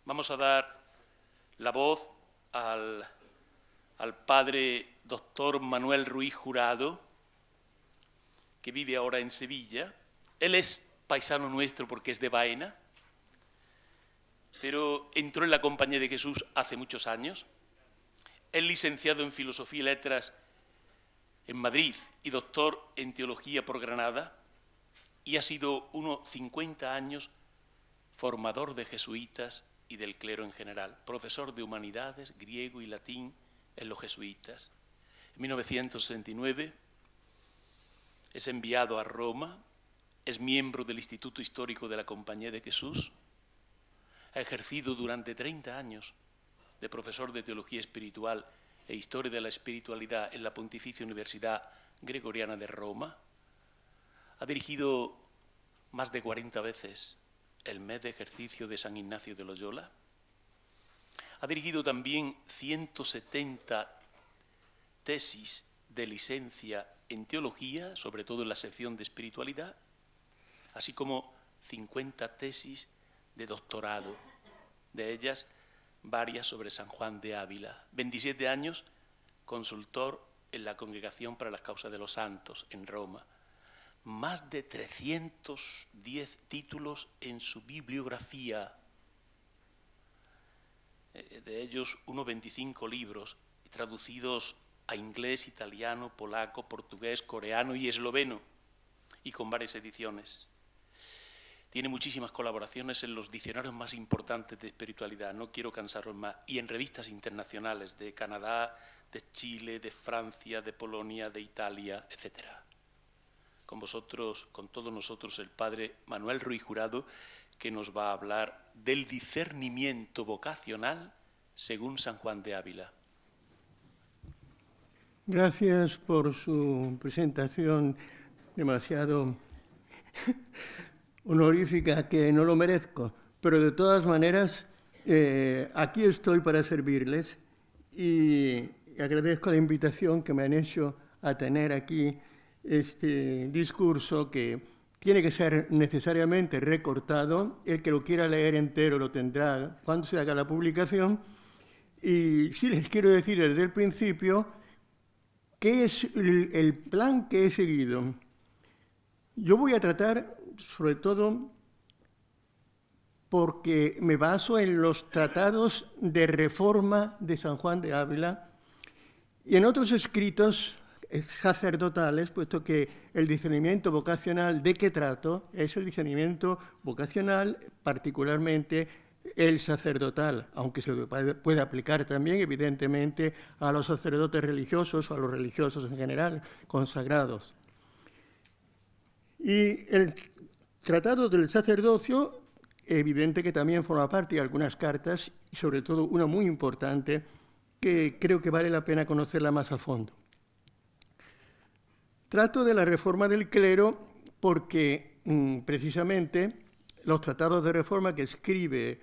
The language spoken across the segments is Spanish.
Vamos a dar la voz al padre doctor Manuel Ruiz Jurado, que vive ahora en Sevilla. Él es paisano nuestro porque es de Baena, pero entró en la Compañía de Jesús hace muchos años. Es licenciado en Filosofía y Letras en Madrid y doctor en Teología por Granada, y ha sido unos 50 años formador de jesuitas y del clero en general, profesor de humanidades, griego y latín en los jesuitas. En 1969 es enviado a Roma, es miembro del Instituto Histórico de la Compañía de Jesús, ha ejercido durante 30 años de profesor de Teología Espiritual e Historia de la Espiritualidad en la Pontificia Universidad Gregoriana de Roma, ha dirigido más de 40 veces el mes de ejercicio de San Ignacio de Loyola, ha dirigido también 170 tesis de licencia en teología, sobre todo en la sección de espiritualidad, así como 50 tesis de doctorado, de ellas varias sobre San Juan de Ávila. 27 años consultor en la Congregación para las Causas de los Santos en Roma. Más de 310 títulos en su bibliografía, de ellos unos 25 libros traducidos a inglés, italiano, polaco, portugués, coreano y esloveno, y con varias ediciones. Tiene muchísimas colaboraciones en los diccionarios más importantes de espiritualidad, no quiero cansaros más, y en revistas internacionales de Canadá, de Chile, de Francia, de Polonia, de Italia, etc. Con vosotros, con todos nosotros, el padre Manuel Ruiz Jurado, que nos va a hablar del discernimiento vocacional según San Juan de Ávila. Gracias por su presentación demasiado honorífica, que no lo merezco, pero de todas maneras aquí estoy para servirles y agradezco la invitación que me han hecho a tener aquí este discurso, que tiene que ser necesariamente recortado. El que lo quiera leer entero lo tendrá cuando se haga la publicación. Y sí les quiero decir desde el principio qué es el plan que he seguido. Yo voy a tratar, sobre todo porque me baso en los tratados de reforma de San Juan de Ávila y en otros escritos sacerdotales, puesto que el discernimiento vocacional de que trato es el discernimiento vocacional, particularmente el sacerdotal, aunque se puede aplicar también, evidentemente, a los sacerdotes religiosos o a los religiosos en general, consagrados. Y el tratado del sacerdocio, evidente que también forma parte de algunas cartas, y sobre todo una muy importante, que creo que vale la pena conocerla más a fondo. Trato de la reforma del clero porque precisamente los tratados de reforma que escribe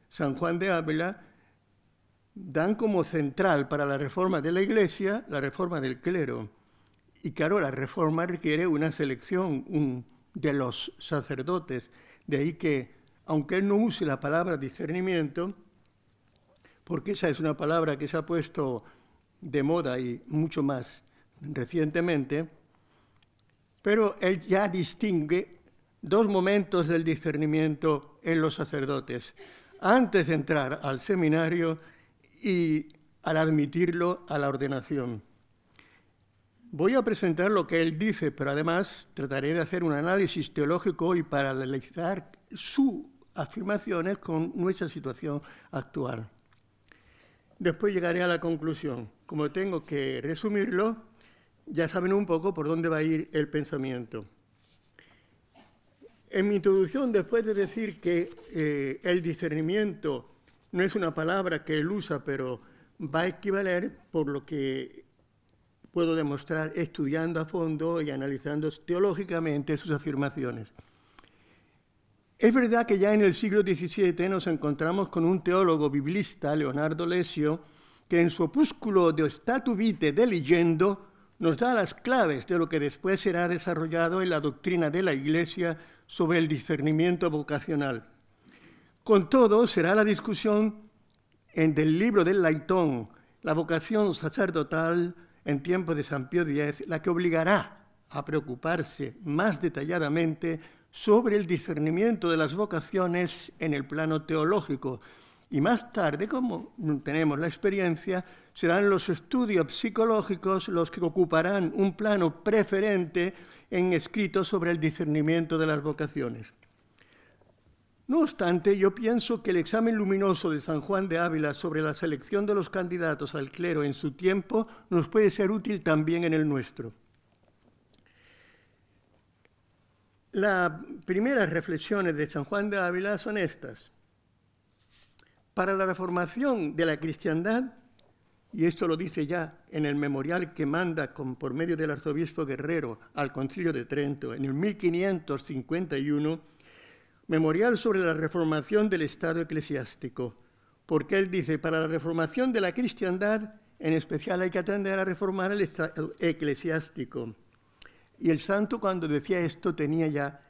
San Juan de Ávila dan como central para la reforma de la Iglesia la reforma del clero. Y claro, la reforma requiere una selección de los sacerdotes. De ahí que, aunque él no use la palabra discernimiento, porque esa es una palabra que se ha puesto de moda y mucho más recientemente, pero él ya distingue dos momentos del discernimiento en los sacerdotes, antes de entrar al seminario y al admitirlo a la ordenación. Voy a presentar lo que él dice, pero además trataré de hacer un análisis teológico y paralelizar sus afirmaciones con nuestra situación actual. Después llegaré a la conclusión. Como tengo que resumirlo, ya saben un poco por dónde va a ir el pensamiento. En mi introducción, después de decir que el discernimiento no es una palabra que él usa, pero va a equivaler, por lo que puedo demostrar estudiando a fondo y analizando teológicamente sus afirmaciones. Es verdad que ya en el siglo XVII nos encontramos con un teólogo biblista, Leonardo Lesio, que en su opúsculo De Statu Vitae Deligendo nos da las claves de lo que después será desarrollado en la doctrina de la Iglesia sobre el discernimiento vocacional. Con todo, será la discusión del libro del Laitón, la vocación sacerdotal en tiempos de San Pío X, la que obligará a preocuparse más detalladamente sobre el discernimiento de las vocaciones en el plano teológico. Y más tarde, como tenemos la experiencia, serán los estudios psicológicos los que ocuparán un plano preferente en escritos sobre el discernimiento de las vocaciones. No obstante, yo pienso que el examen luminoso de San Juan de Ávila sobre la selección de los candidatos al clero en su tiempo nos puede ser útil también en el nuestro. Las primeras reflexiones de San Juan de Ávila son estas. Para la reformación de la cristiandad, y esto lo dice ya en el memorial que manda por medio del arzobispo Guerrero al Concilio de Trento en el 1551, memorial sobre la reformación del Estado eclesiástico, porque él dice, para la reformación de la cristiandad, en especial hay que atender a reformar el Estado eclesiástico. Y el santo, cuando decía esto, tenía ya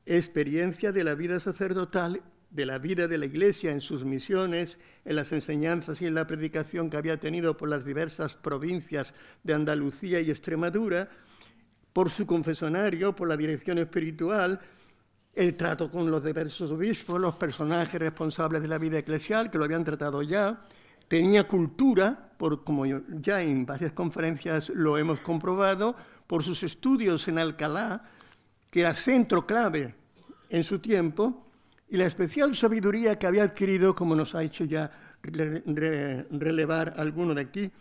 experiencia de la vida sacerdotal, de la vida de la Iglesia en sus misiones, en las enseñanzas y en la predicación que había tenido por las diversas provincias de Andalucía y Extremadura, por su confesionario, por la dirección espiritual, el trato con los diversos obispos, los personajes responsables de la vida eclesial, que lo habían tratado ya. Tenía cultura, como ya en varias conferencias lo hemos comprobado, por sus estudios en Alcalá, que era centro clave en su tiempo, y la especial sabiduría que había adquirido, como nos ha hecho ya relevar alguno de aquí,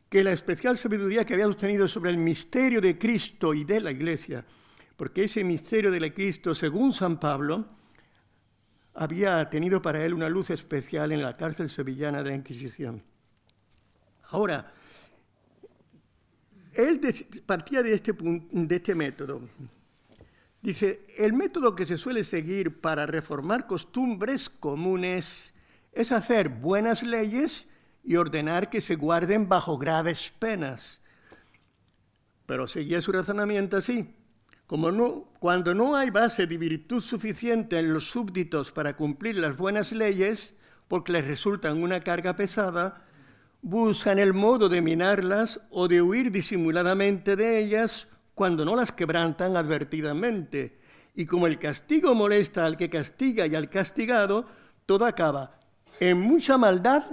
que la especial sabiduría que había obtenido sobre el misterio de Cristo y de la Iglesia, porque ese misterio de Cristo, según San Pablo, había tenido para él una luz especial en la cárcel sevillana de la Inquisición. Ahora, él partía de este método. Dice, el método que se suele seguir para reformar costumbres comunes es hacer buenas leyes y ordenar que se guarden bajo graves penas. Pero seguía su razonamiento así. Cuando no hay base de virtud suficiente en los súbditos para cumplir las buenas leyes, porque les resultan una carga pesada, buscan el modo de minarlas o de huir disimuladamente de ellas cuando no las quebrantan advertidamente. Y como el castigo molesta al que castiga y al castigado, todo acaba en mucha maldad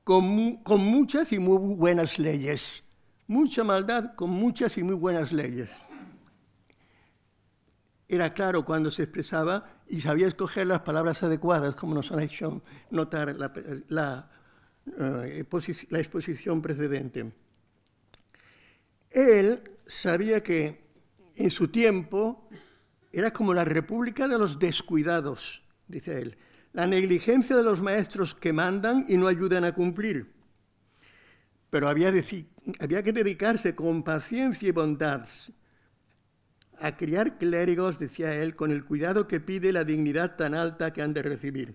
con muchas y muy buenas leyes. Mucha maldad con muchas y muy buenas leyes. Era claro cuando se expresaba y sabía escoger las palabras adecuadas, como nos han hecho notar la exposición precedente. Él sabía que en su tiempo era como la república de los descuidados, dice él, la negligencia de los maestros que mandan y no ayudan a cumplir. Pero había que dedicarse con paciencia y bondad a criar clérigos, decía él, con el cuidado que pide la dignidad tan alta que han de recibir.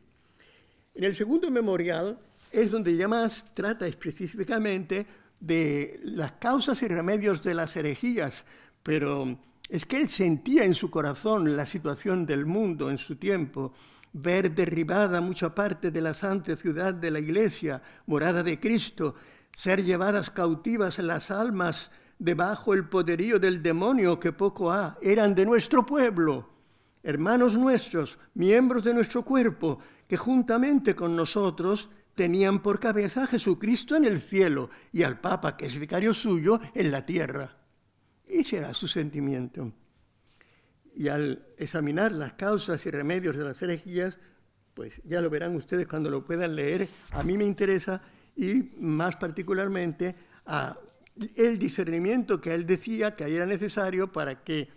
En el segundo memorial es donde ya más trata específicamente de las causas y remedios de las herejías, pero es que él sentía en su corazón la situación del mundo en su tiempo, ver derribada mucha parte de la santa ciudad de la Iglesia, morada de Cristo, ser llevadas cautivas las almas debajo el poderío del demonio que poco ha, eran de nuestro pueblo, hermanos nuestros, miembros de nuestro cuerpo, que juntamente con nosotros tenían por cabeza a Jesucristo en el cielo y al Papa, que es vicario suyo, en la tierra. Ese era su sentimiento. Y al examinar las causas y remedios de las herejías, pues ya lo verán ustedes cuando lo puedan leer, a mí me interesa ir más particularmente a el discernimiento que él decía que era necesario para que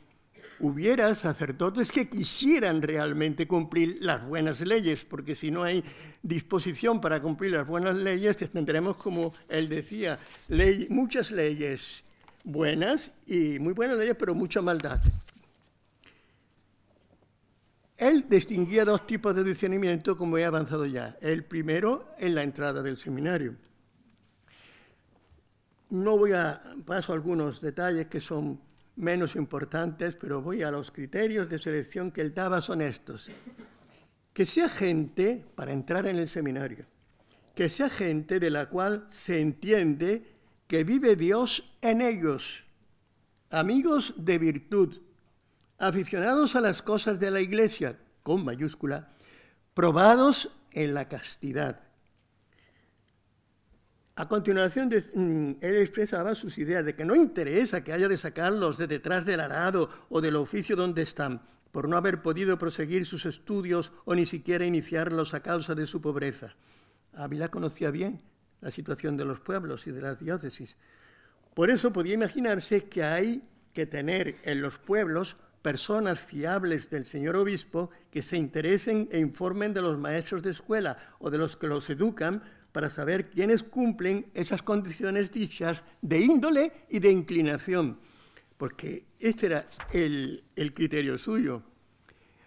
hubiera sacerdotes que quisieran realmente cumplir las buenas leyes, porque si no hay disposición para cumplir las buenas leyes, tendremos, como él decía, muchas leyes buenas y muy buenas leyes, pero mucha maldad. Él distinguía dos tipos de discernimiento, como he avanzado ya. El primero, en la entrada del seminario. No paso algunos detalles que son menos importantes, pero voy a los criterios de selección que él daba, son estos. que sea gente, para entrar en el seminario, que sea gente de la cual se entiende que vive Dios en ellos, amigos de virtud, aficionados a las cosas de la Iglesia, con mayúscula, probados en la castidad. A continuación, él expresaba sus ideas de que no interesa que haya de sacarlos de detrás del arado o del oficio donde están, por no haber podido proseguir sus estudios o ni siquiera iniciarlos a causa de su pobreza. Ávila conocía bien la situación de los pueblos y de las diócesis. Por eso podía imaginarse que hay que tener en los pueblos personas fiables del señor obispo que se interesen e informen de los maestros de escuela o de los que los educan para saber quiénes cumplen esas condiciones dichas de índole y de inclinación, porque este era el criterio suyo.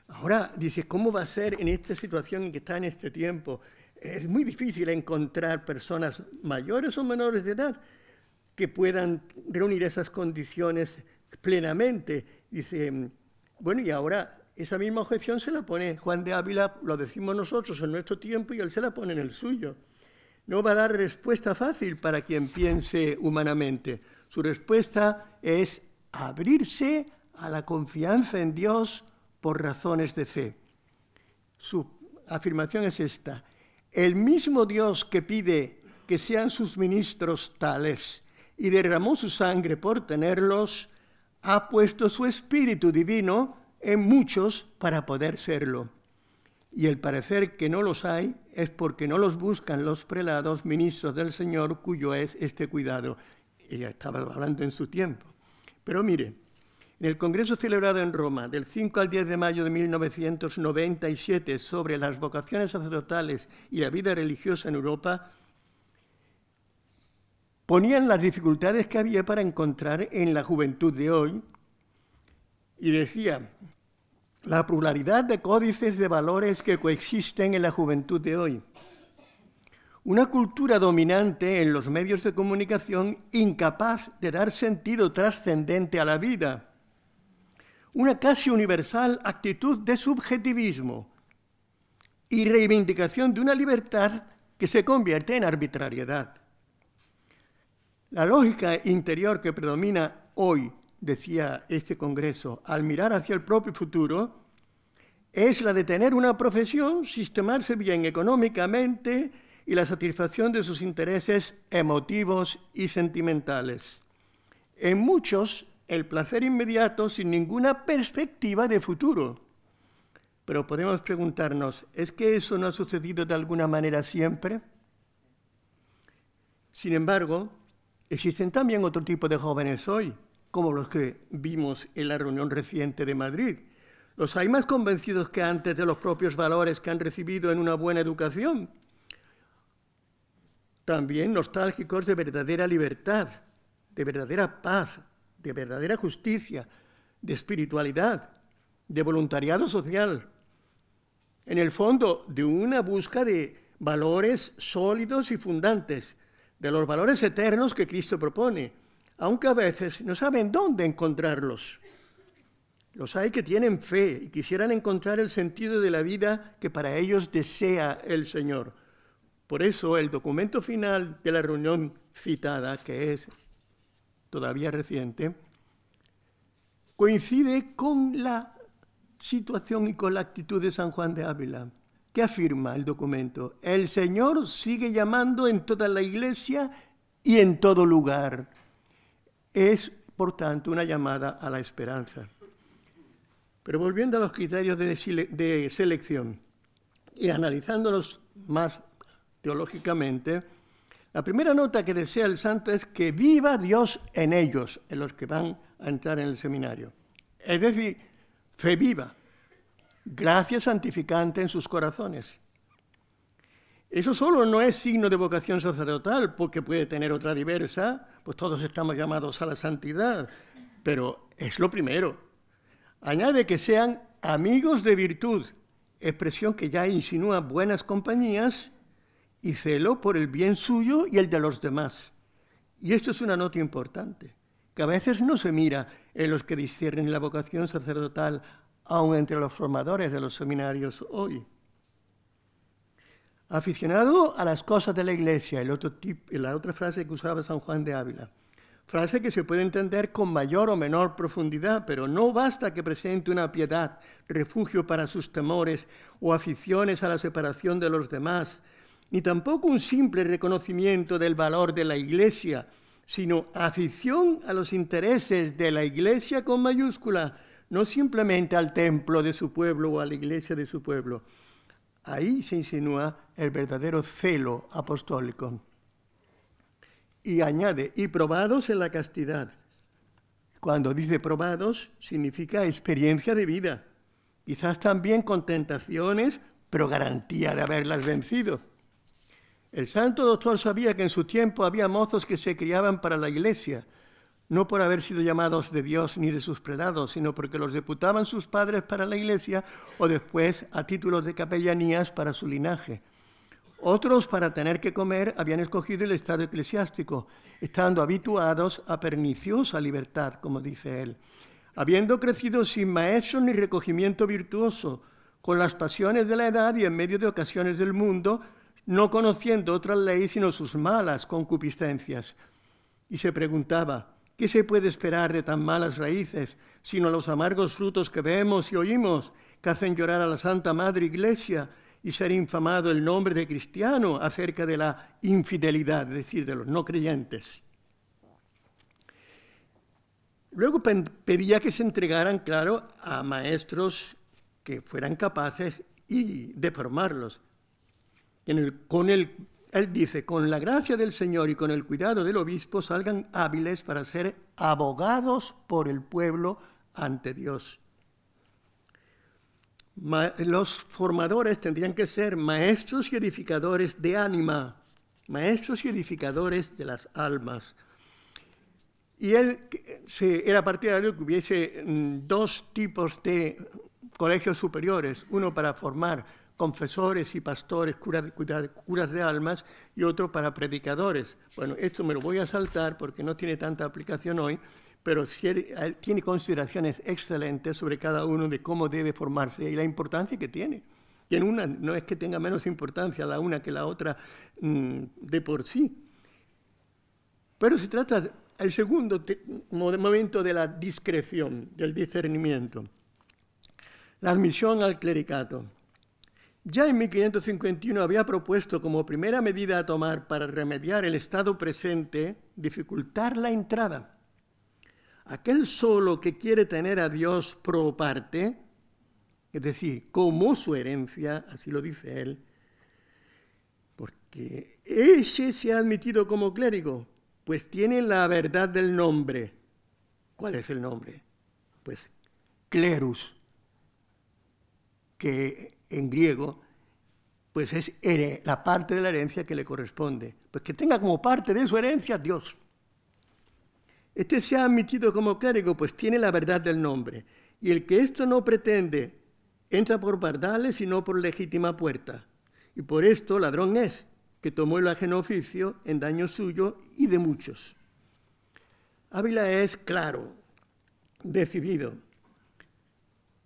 Ahora dice, ¿cómo va a ser en esta situación en que está en este tiempo? Es muy difícil encontrar personas mayores o menores de edad que puedan reunir esas condiciones plenamente. Dice, bueno, y ahora esa misma objeción se la pone Juan de Ávila, lo decimos nosotros en nuestro tiempo, y él se la pone en el suyo. No va a dar respuesta fácil para quien piense humanamente. Su respuesta es abrirse a la confianza en Dios por razones de fe. Su afirmación es esta: el mismo Dios que pide que sean sus ministros tales y derramó su sangre por tenerlos, ha puesto su espíritu divino en muchos para poder serlo. Y el parecer que no los hay es porque no los buscan los prelados ministros del Señor, cuyo es este cuidado. Ella estaba hablando en su tiempo. Pero mire, en el congreso celebrado en Roma del 5 al 10 de mayo de 1997 sobre las vocaciones sacerdotales y la vida religiosa en Europa, ponían las dificultades que había para encontrar en la juventud de hoy y decía: la pluralidad de códices de valores que coexisten en la juventud de hoy. Una cultura dominante en los medios de comunicación incapaz de dar sentido trascendente a la vida. Una casi universal actitud de subjetivismo y reivindicación de una libertad que se convierte en arbitrariedad. La lógica interior que predomina hoy, decía este congreso, al mirar hacia el propio futuro, es la de tener una profesión, sistemarse bien económicamente y la satisfacción de sus intereses emotivos y sentimentales. En muchos, el placer inmediato sin ninguna perspectiva de futuro. Pero podemos preguntarnos, ¿es que eso no ha sucedido de alguna manera siempre? Sin embargo, existen también otro tipo de jóvenes hoy, como los que vimos en la reunión reciente de Madrid. Los hay más convencidos que antes de los propios valores que han recibido en una buena educación. También nostálgicos de verdadera libertad, de verdadera paz, de verdadera justicia, de espiritualidad, de voluntariado social. En el fondo, de una búsqueda de valores sólidos y fundantes, de los valores eternos que Cristo propone, aunque a veces no saben dónde encontrarlos. Los hay que tienen fe y quisieran encontrar el sentido de la vida que para ellos desea el Señor. Por eso el documento final de la reunión citada, que es todavía reciente, coincide con la situación y con la actitud de San Juan de Ávila. ¿Qué afirma el documento? El Señor sigue llamando en toda la Iglesia y en todo lugar. Es, por tanto, una llamada a la esperanza. Pero volviendo a los criterios de selección y analizándolos más teológicamente, la primera nota que desea el santo es que viva Dios en ellos, en los que van a entrar en el seminario. Es decir, fe viva, gracia santificante en sus corazones. Eso solo no es signo de vocación sacerdotal, porque puede tener otra diversa, pues todos estamos llamados a la santidad, pero es lo primero. Añade que sean amigos de virtud, expresión que ya insinúa buenas compañías y celo por el bien suyo y el de los demás. Y esto es una nota importante, que a veces no se mira en los que disciernen la vocación sacerdotal, aun entre los formadores de los seminarios hoy. aficionado a las cosas de la Iglesia, la otra frase que usaba San Juan de Ávila. Frase que se puede entender con mayor o menor profundidad, pero no basta que presente una piedad, refugio para sus temores o aficiones a la separación de los demás, ni tampoco un simple reconocimiento del valor de la Iglesia, sino afición a los intereses de la Iglesia con mayúscula, no simplemente al templo de su pueblo o a la iglesia de su pueblo. Ahí se insinúa el verdadero celo apostólico. Y añade, y probados en la castidad. Cuando dice probados, significa experiencia de vida. Quizás también con tentaciones, pero garantía de haberlas vencido. El santo doctor sabía que en su tiempo había mozos que se criaban para la iglesia, no por haber sido llamados de Dios ni de sus prelados, sino porque los deputaban sus padres para la iglesia o después a títulos de capellanías para su linaje. Otros, para tener que comer, habían escogido el estado eclesiástico, estando habituados a perniciosa libertad, como dice él, habiendo crecido sin maestros ni recogimiento virtuoso, con las pasiones de la edad y en medio de ocasiones del mundo, no conociendo otra ley sino sus malas concupiscencias. Y se preguntaba, ¿qué se puede esperar de tan malas raíces, sino los amargos frutos que vemos y oímos, que hacen llorar a la Santa Madre Iglesia y ser infamado el nombre de cristiano acerca de la infidelidad, es decir, de los no creyentes? Luego pedía que se entregaran, claro, a maestros que fueran capaces de formarlos. Él dice, con la gracia del Señor y con el cuidado del obispo salgan hábiles para ser abogados por el pueblo ante Dios. Los formadores tendrían que ser maestros y edificadores de ánima, maestros y edificadores de las almas. Y él era partidario de que hubiese dos tipos de colegios superiores, uno para formar confesores y pastores, curas de almas, y otro para predicadores. Bueno, esto me lo voy a saltar porque no tiene tanta aplicación hoy, pero tiene consideraciones excelentes sobre cada uno de cómo debe formarse y la importancia que tiene. Y en una no es que tenga menos importancia la una que la otra de por sí. Pero se trata del segundo momento de la discreción, del discernimiento. La admisión al clericato. Ya en 1551 había propuesto como primera medida a tomar para remediar el estado presente, dificultar la entrada. Aquel solo que quiere tener a Dios pro parte, es decir, como su herencia, así lo dice él, porque ese se ha admitido como clérigo, pues tiene la verdad del nombre. ¿Cuál es el nombre? Pues clerus, que en griego pues es la parte de la herencia que le corresponde. Pues que tenga como parte de su herencia Dios. Este se ha admitido como clérigo, pues tiene la verdad del nombre. Y el que esto no pretende, entra por pardales y no por legítima puerta. Y por esto ladrón es, que tomó el ajeno oficio en daño suyo y de muchos. Ávila es claro, decidido.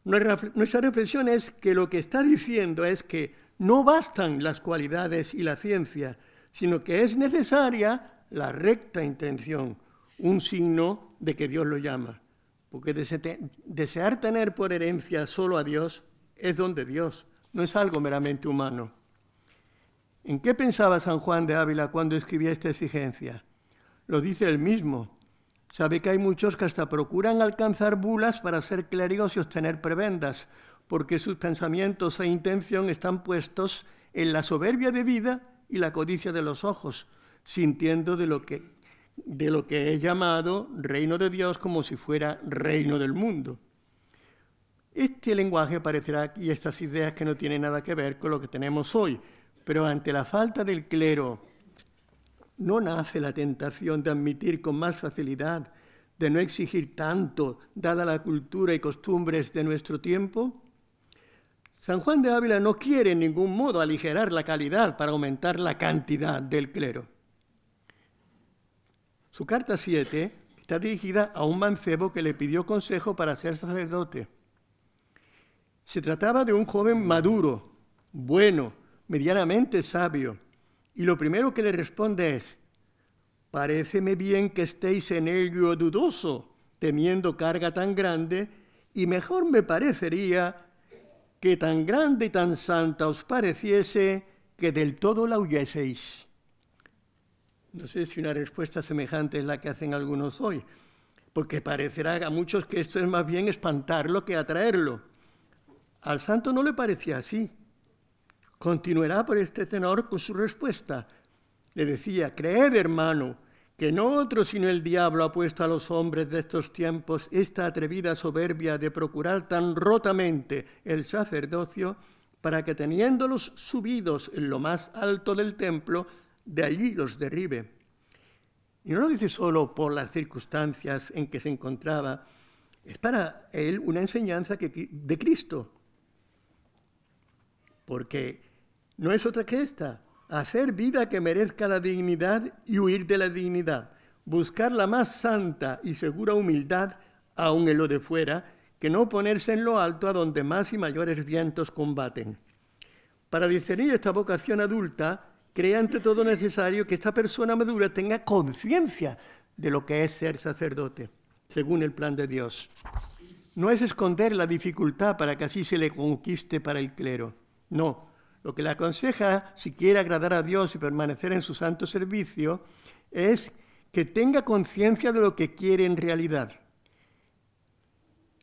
Nuestra reflexión es que lo que está diciendo es que no bastan las cualidades y la ciencia, sino que es necesaria la recta intención, un signo de que Dios lo llama. Porque desear tener por herencia solo a Dios es don de Dios, no es algo meramente humano. ¿En qué pensaba San Juan de Ávila cuando escribía esta exigencia? Lo dice él mismo. Sabe que hay muchos que hasta procuran alcanzar bulas para ser clérigos y obtener prebendas, porque sus pensamientos e intención están puestos en la soberbia de vida y la codicia de los ojos, sintiendo de lo que es llamado reino de Dios como si fuera reino del mundo. Este lenguaje parecerá, y estas ideas que no tienen nada que ver con lo que tenemos hoy, pero ante la falta del clero, ¿no nace la tentación de admitir con más facilidad, de no exigir tanto, dada la cultura y costumbres de nuestro tiempo? San Juan de Ávila no quiere en ningún modo aligerar la calidad para aumentar la cantidad del clero. Su carta 7 está dirigida a un mancebo que le pidió consejo para ser sacerdote. Se trataba de un joven maduro, bueno, medianamente sabio, y lo primero que le responde es: paréceme bien que estéis en ello dudoso, temiendo carga tan grande, y mejor me parecería que tan grande y tan santa os pareciese que del todo la huyeseis. No sé si una respuesta semejante es la que hacen algunos hoy, porque parecerá a muchos que esto es más bien espantarlo que atraerlo. Al santo no le parecía así. Continuará por este tenor con su respuesta. Le decía: creed, hermano, que no otro sino el diablo ha puesto a los hombres de estos tiempos esta atrevida soberbia de procurar tan rotamente el sacerdocio, para que teniéndolos subidos en lo más alto del templo, de allí los derribe. Y no lo dice solo por las circunstancias en que se encontraba, es para él una enseñanza de Cristo, porque no es otra que esta: hacer vida que merezca la dignidad y huir de la dignidad, buscar la más santa y segura humildad, aun en lo de fuera, que no ponerse en lo alto a donde más y mayores vientos combaten. Para discernir esta vocación adulta, cree ante todo necesario que esta persona madura tenga conciencia de lo que es ser sacerdote, según el plan de Dios. No es esconder la dificultad para que así se le conquiste para el clero. No, lo que le aconseja, si quiere agradar a Dios y permanecer en su santo servicio, es que tenga conciencia de lo que quiere en realidad.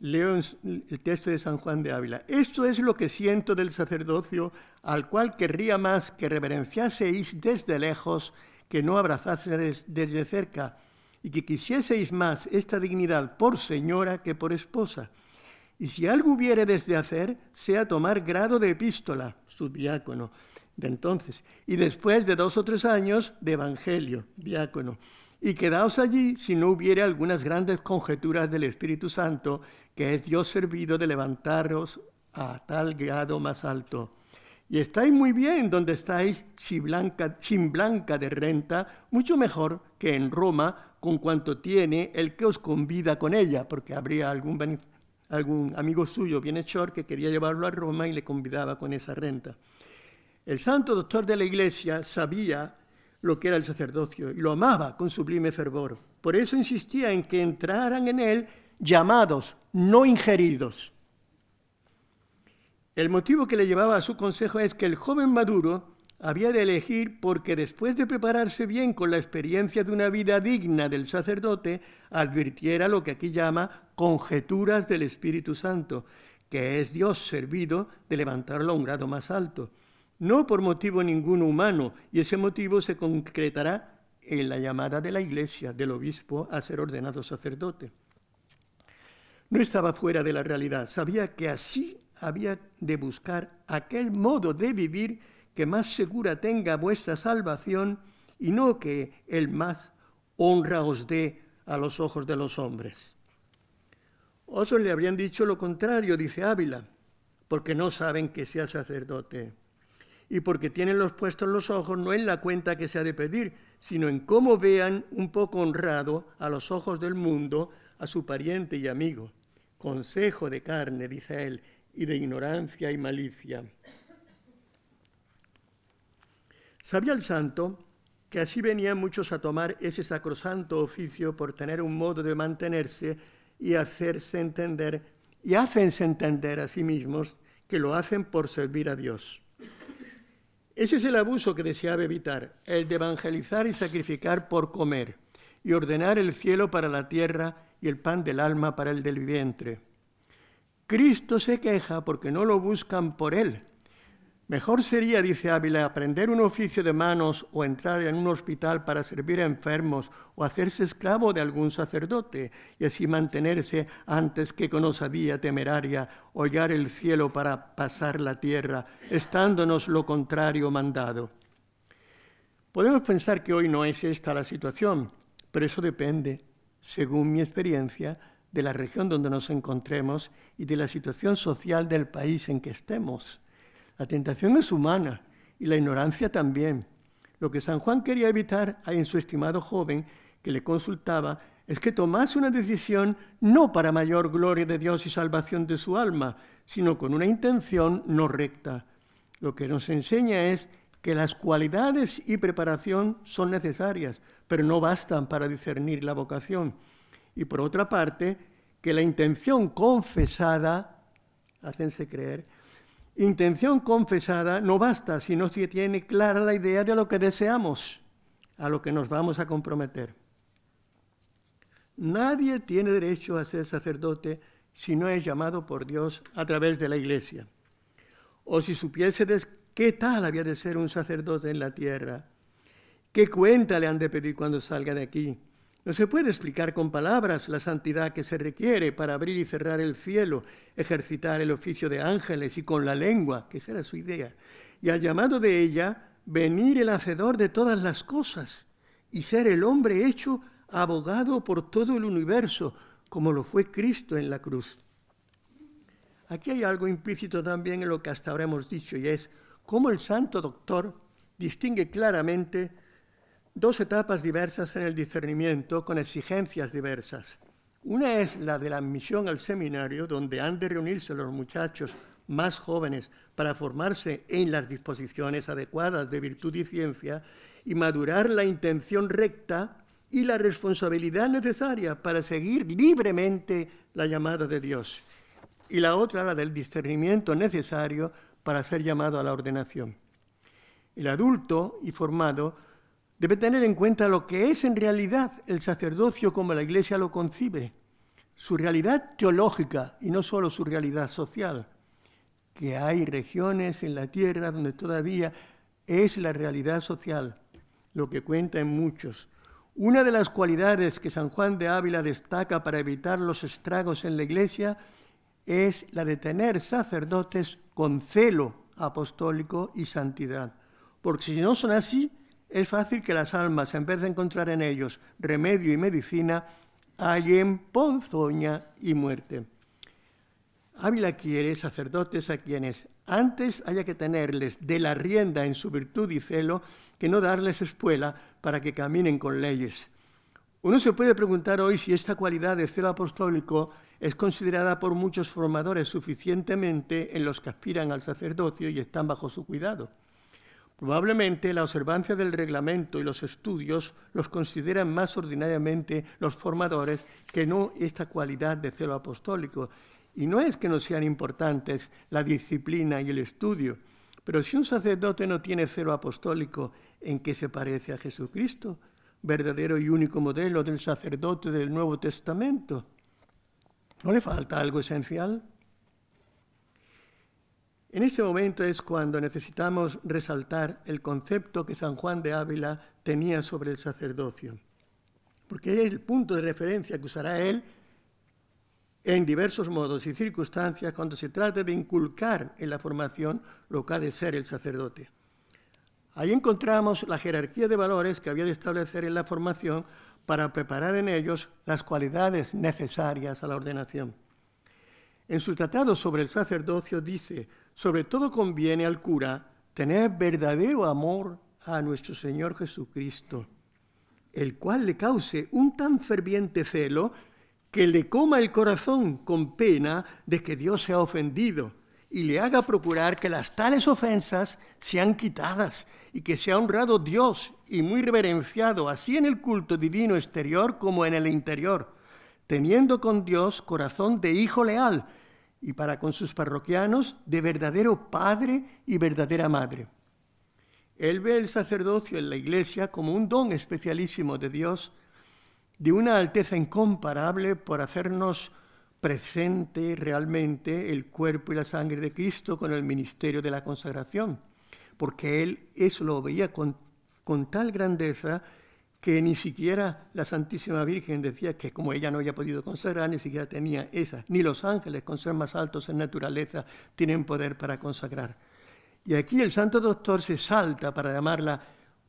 Leo el texto de San Juan de Ávila. Esto es lo que siento del sacerdocio, al cual querría más que reverenciaseis desde lejos, que no abrazaseis desde cerca, y que quisieseis más esta dignidad por señora que por esposa. Y si algo hubiéredes de hacer, sea tomar grado de epístola, subdiácono, de entonces, y después de 2 o 3 años de evangelio, diácono. Y quedaos allí si no hubiere algunas grandes conjeturas del Espíritu Santo, que es Dios servido de levantaros a tal grado más alto. Y estáis muy bien donde estáis, sin blanca de renta, mucho mejor que en Roma, con cuanto tiene el que os convida con ella, porque habría algún amigo suyo bienhechor que quería llevarlo a Roma y le convidaba con esa renta. El santo doctor de la Iglesia sabía lo que era el sacerdocio y lo amaba con sublime fervor. Por eso insistía en que entraran en él llamados, no ingeridos. El motivo que le llevaba a su consejo es que el joven maduro había de elegir porque después de prepararse bien con la experiencia de una vida digna del sacerdote, advirtiera lo que aquí llama conjeturas del Espíritu Santo, que es Dios servido de levantarlo a un grado más alto. No por motivo ninguno humano, y ese motivo se concretará en la llamada de la Iglesia, del obispo, a ser ordenado sacerdote. No estaba fuera de la realidad, sabía que así había de buscar aquel modo de vivir que más segura tenga vuestra salvación y no que el más honra os dé a los ojos de los hombres. Otros le habrían dicho lo contrario, dice Ávila, porque no saben que sea sacerdote y porque tienen los puestos los ojos no en la cuenta que se ha de pedir, sino en cómo vean un poco honrado a los ojos del mundo a su pariente y amigo. Consejo de carne, dice él, y de ignorancia y malicia. Sabía el santo que así venían muchos a tomar ese sacrosanto oficio por tener un modo de mantenerse y hacerse entender, y hacense entender a sí mismos que lo hacen por servir a Dios. Ese es el abuso que deseaba evitar, el de evangelizar y sacrificar por comer, y ordenar el cielo para la tierra y el pan del alma para el del vientre. Cristo se queja porque no lo buscan por él. Mejor sería, dice Ávila, aprender un oficio de manos o entrar en un hospital para servir a enfermos o hacerse esclavo de algún sacerdote y así mantenerse antes que con osadía temeraria hollar el cielo para pasar la tierra, estándonos lo contrario mandado. Podemos pensar que hoy no es esta la situación, pero eso depende, según mi experiencia, de la región donde nos encontremos y de la situación social del país en que estemos. La tentación es humana y la ignorancia también. Lo que San Juan quería evitar en su estimado joven que le consultaba es que tomase una decisión no para mayor gloria de Dios y salvación de su alma, sino con una intención no recta. Lo que nos enseña es que las cualidades y preparación son necesarias, pero no bastan para discernir la vocación. Y por otra parte, que la intención confesada, hácense creer, intención confesada no basta si no se tiene clara la idea de lo que deseamos, a lo que nos vamos a comprometer. Nadie tiene derecho a ser sacerdote si no es llamado por Dios a través de la Iglesia. O si supiésedes qué tal había de ser un sacerdote en la tierra, qué cuenta le han de pedir cuando salga de aquí. No se puede explicar con palabras la santidad que se requiere para abrir y cerrar el cielo, ejercitar el oficio de ángeles y con la lengua, que esa era su idea, y al llamado de ella, venir el hacedor de todas las cosas y ser el hombre hecho abogado por todo el universo, como lo fue Cristo en la cruz. Aquí hay algo implícito también en lo que hasta ahora hemos dicho, y es cómo el santo doctor distingue claramente dos etapas diversas en el discernimiento con exigencias diversas. Una es la de la admisión al seminario, donde han de reunirse los muchachos más jóvenes para formarse en las disposiciones adecuadas de virtud y ciencia y madurar la intención recta y la responsabilidad necesaria para seguir libremente la llamada de Dios. Y la otra, la del discernimiento necesario para ser llamado a la ordenación. El adulto y formado debe tener en cuenta lo que es en realidad el sacerdocio como la Iglesia lo concibe, su realidad teológica y no solo su realidad social, que hay regiones en la tierra donde todavía es la realidad social, lo que cuenta en muchos. Una de las cualidades que San Juan de Ávila destaca para evitar los estragos en la Iglesia es la de tener sacerdotes con celo apostólico y santidad, porque si no son así, es fácil que las almas, en vez de encontrar en ellos remedio y medicina, hallen ponzoña y muerte. Ávila quiere sacerdotes a quienes antes haya que tenerles de la rienda en su virtud y celo que no darles espuela para que caminen con leyes. Uno se puede preguntar hoy si esta cualidad de celo apostólico es considerada por muchos formadores suficientemente en los que aspiran al sacerdocio y están bajo su cuidado. Probablemente la observancia del reglamento y los estudios los consideran más ordinariamente los formadores que no esta cualidad de celo apostólico. Y no es que no sean importantes la disciplina y el estudio, pero si un sacerdote no tiene celo apostólico, ¿en qué se parece a Jesucristo, verdadero y único modelo del sacerdote del Nuevo Testamento? ¿No le falta algo esencial? En este momento es cuando necesitamos resaltar el concepto que San Juan de Ávila tenía sobre el sacerdocio, porque es el punto de referencia que usará él en diversos modos y circunstancias cuando se trate de inculcar en la formación lo que ha de ser el sacerdote. Ahí encontramos la jerarquía de valores que había de establecer en la formación para preparar en ellos las cualidades necesarias a la ordenación. En su tratado sobre el sacerdocio dice: sobre todo conviene al cura tener verdadero amor a nuestro Señor Jesucristo, el cual le cause un tan ferviente celo que le coma el corazón con pena de que Dios sea ofendido y le haga procurar que las tales ofensas sean quitadas y que sea honrado Dios y muy reverenciado así en el culto divino exterior como en el interior, teniendo con Dios corazón de hijo leal y para con sus parroquianos de verdadero padre y verdadera madre. Él ve el sacerdocio en la Iglesia como un don especialísimo de Dios, de una alteza incomparable por hacernos presente realmente el cuerpo y la sangre de Cristo con el ministerio de la consagración, porque él eso lo veía con tal grandeza que ni siquiera la Santísima Virgen decía que como ella no había podido consagrar, ni siquiera tenía esa, ni los ángeles, con ser más altos en naturaleza, tienen poder para consagrar. Y aquí el Santo Doctor se salta para llamarla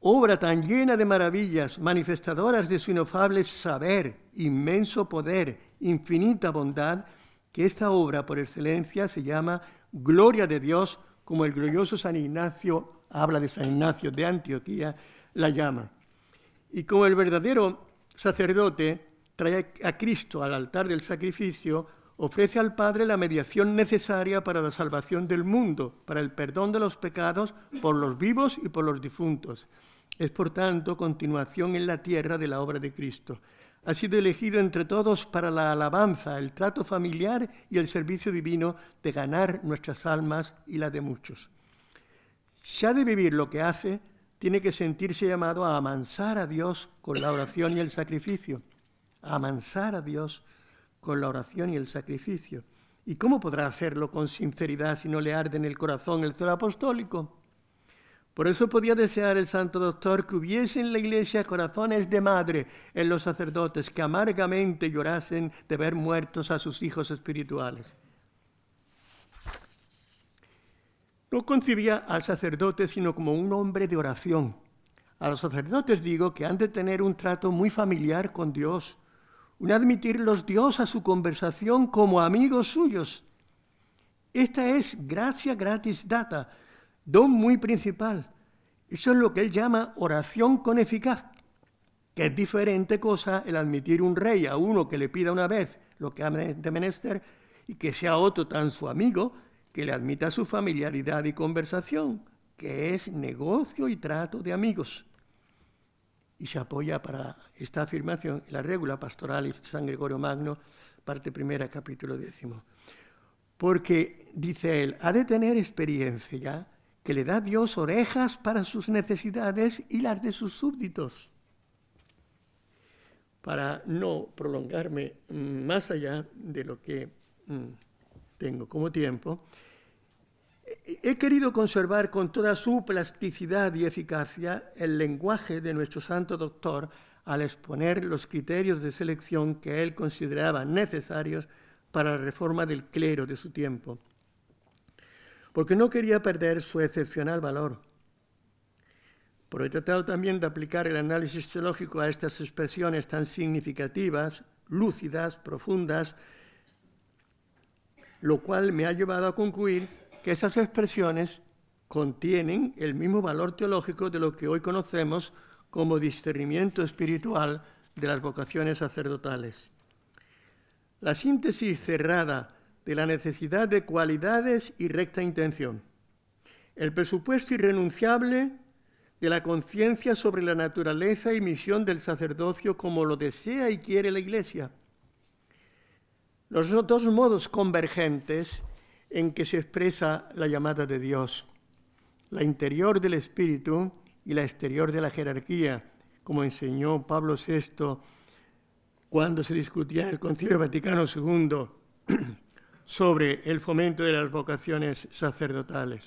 obra tan llena de maravillas, manifestadoras de su inefable saber, inmenso poder, infinita bondad, que esta obra por excelencia se llama Gloria de Dios, como el glorioso San Ignacio, habla de San Ignacio de Antioquía, la llama. Y como el verdadero sacerdote trae a Cristo al altar del sacrificio, ofrece al Padre la mediación necesaria para la salvación del mundo, para el perdón de los pecados por los vivos y por los difuntos. Es, por tanto, continuación en la tierra de la obra de Cristo. Ha sido elegido entre todos para la alabanza, el trato familiar y el servicio divino de ganar nuestras almas y la de muchos. Si ha de vivir lo que hace, tiene que sentirse llamado a amansar a Dios con la oración y el sacrificio. A amansar a Dios con la oración y el sacrificio. ¿Y cómo podrá hacerlo con sinceridad si no le arde en el corazón el celo apostólico? Por eso podía desear el Santo Doctor que hubiese en la Iglesia corazones de madre en los sacerdotes que amargamente llorasen de ver muertos a sus hijos espirituales. No concibía al sacerdote sino como un hombre de oración. A los sacerdotes digo que han de tener un trato muy familiar con Dios, un admitirlos Dios a su conversación como amigos suyos. Esta es gracia gratis data, don muy principal. Eso es lo que él llama oración con eficaz, que es diferente cosa el admitir un rey a uno que le pida una vez lo que ha de menester y que sea otro tan su amigo que le admita su familiaridad y conversación, que es negocio y trato de amigos. Y se apoya para esta afirmación en la Regula Pastoralis de San Gregorio Magno, parte primera, capítulo 10. Porque, dice él, ha de tener experiencia ya que le da Dios orejas para sus necesidades y las de sus súbditos. Para no prolongarme más allá de lo que tengo como tiempo, he querido conservar con toda su plasticidad y eficacia el lenguaje de nuestro Santo Doctor al exponer los criterios de selección que él consideraba necesarios para la reforma del clero de su tiempo, porque no quería perder su excepcional valor. Pero he tratado también de aplicar el análisis teológico a estas expresiones tan significativas, lúcidas, profundas, lo cual me ha llevado a concluir que esas expresiones contienen el mismo valor teológico de lo que hoy conocemos como discernimiento espiritual de las vocaciones sacerdotales. La síntesis cerrada de la necesidad de cualidades y recta intención, el presupuesto irrenunciable de la conciencia sobre la naturaleza y misión del sacerdocio como lo desea y quiere la Iglesia, los dos modos convergentes en que se expresa la llamada de Dios, la interior del espíritu y la exterior de la jerarquía, como enseñó Pablo VI cuando se discutía en el Concilio Vaticano II sobre el fomento de las vocaciones sacerdotales.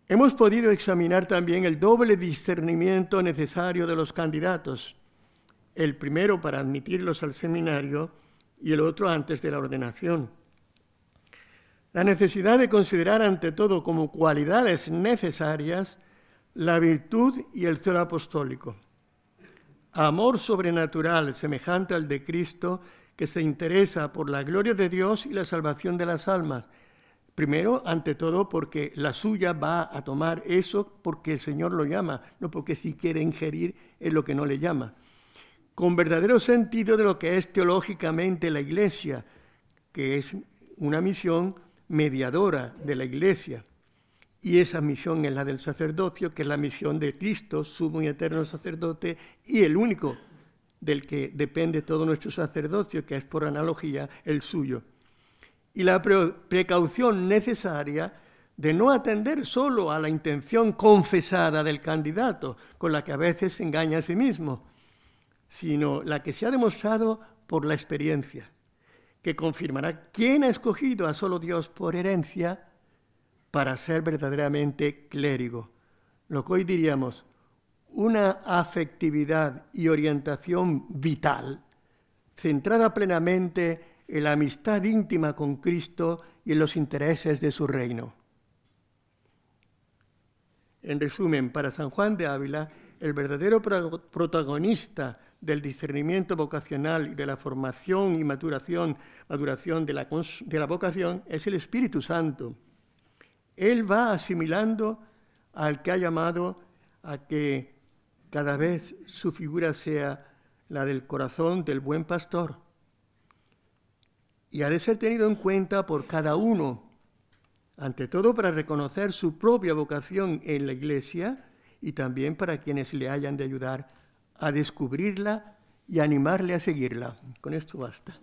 Hemos podido examinar también el doble discernimiento necesario de los candidatos, el primero para admitirlos al seminario y el otro antes de la ordenación. La necesidad de considerar ante todo como cualidades necesarias la virtud y el celo apostólico. Amor sobrenatural semejante al de Cristo que se interesa por la gloria de Dios y la salvación de las almas. Primero, ante todo, porque la suya va a tomar eso porque el Señor lo llama, no porque si quiere ingerir en lo que no le llama. Con verdadero sentido de lo que es teológicamente la Iglesia, que es una misión mediadora de la Iglesia. Y esa misión es la del sacerdocio, que es la misión de Cristo, sumo y eterno sacerdote, y el único del que depende todo nuestro sacerdocio, que es por analogía el suyo. Y la precaución necesaria de no atender solo a la intención confesada del candidato, con la que a veces se engaña a sí mismo, sino la que se ha demostrado por la experiencia, que confirmará quién ha escogido a solo Dios por herencia para ser verdaderamente clérigo. Lo que hoy diríamos, una afectividad y orientación vital, centrada plenamente en la amistad íntima con Cristo y en los intereses de su reino. En resumen, para San Juan de Ávila, el verdadero protagonista del discernimiento vocacional y de la formación y maduración de la vocación es el Espíritu Santo. Él va asimilando al que ha llamado a que cada vez su figura sea la del corazón del buen pastor, y ha de ser tenido en cuenta por cada uno, ante todo para reconocer su propia vocación en la Iglesia y también para quienes le hayan de ayudar a descubrirla y animarle a seguirla. Con esto basta.